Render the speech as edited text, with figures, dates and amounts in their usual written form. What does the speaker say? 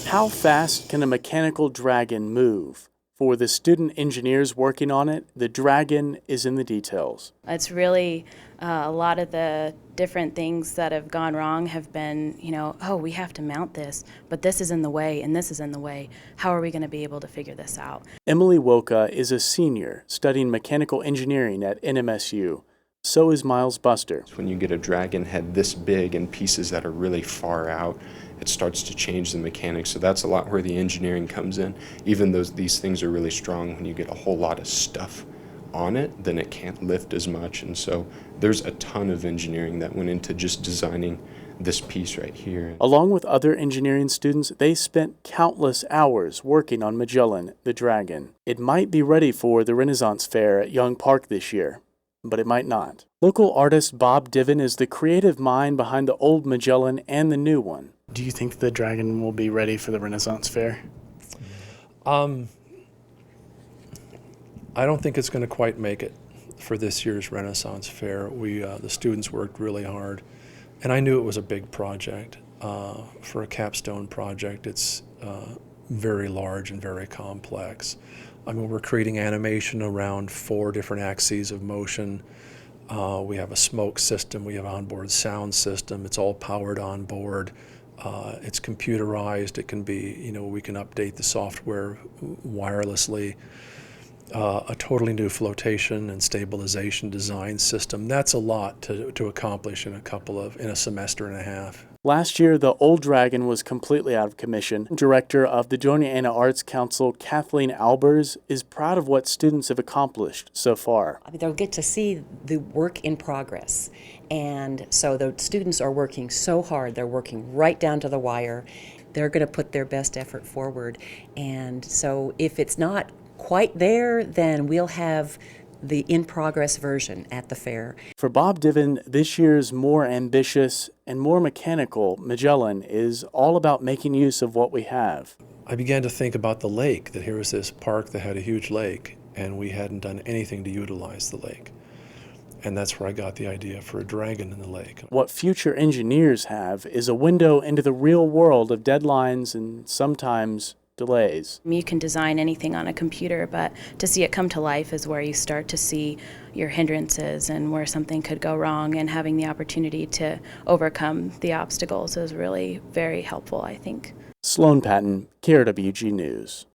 How fast can a mechanical dragon move? For the student engineers working on it, the dragon is in the details. It's really a lot of the different things that have gone wrong have been, oh, we have to mount this, but this is in the way and this is in the way. How are we going to be able to figure this out? Emalie Wilka is a senior studying mechanical engineering at NMSU. So is Miles Buster. When you get a dragon head this big and pieces that are really far out, it starts to change the mechanics. So that's a lot where the engineering comes in. Even though these things are really strong, when you get a whole lot of stuff on it, then it can't lift as much. And so there's a ton of engineering that went into just designing this piece right here. Along with other engineering students, they spent countless hours working on Magellan, the dragon. It might be ready for the Renaissance Faire at Young Park this year, but it might not. Local artist Bob Diven is the creative mind behind the old Magellan and the new one. Do you think the dragon will be ready for the Renaissance Faire? I don't think it's going to quite make it for this year's Renaissance Fair. The students worked really hard, and I knew it was a big project. For a capstone project, it's very large and very complex. I mean, we're creating animation around 4 different axes of motion. We have a smoke system, we have onboard sound system, it's all powered on board. It's computerized, it can be, we can update the software wirelessly. A totally new flotation and stabilization design system. That's a lot to accomplish in a semester and a half. Last year, the old dragon was completely out of commission. Director of the Joniana Arts Council, Kathleen Albers, is proud of what students have accomplished so far. I mean, they'll get to see the work in progress. And so the students are working so hard. They're working right down to the wire. They're going to put their best effort forward. And so if it's not quite there, then we'll have the in-progress version at the fair. For Bob Diven, this year's more ambitious and more mechanical Magellan is all about making use of what we have. I began to think about the lake, that here was this park that had a huge lake, and we hadn't done anything to utilize the lake. And that's where I got the idea for a dragon in the lake. What future engineers have is a window into the real world of deadlines and sometimes delays. You can design anything on a computer, but to see it come to life is where you start to see your hindrances and where something could go wrong, and having the opportunity to overcome the obstacles is really very helpful, I think. Sloan Patton, KRWG News.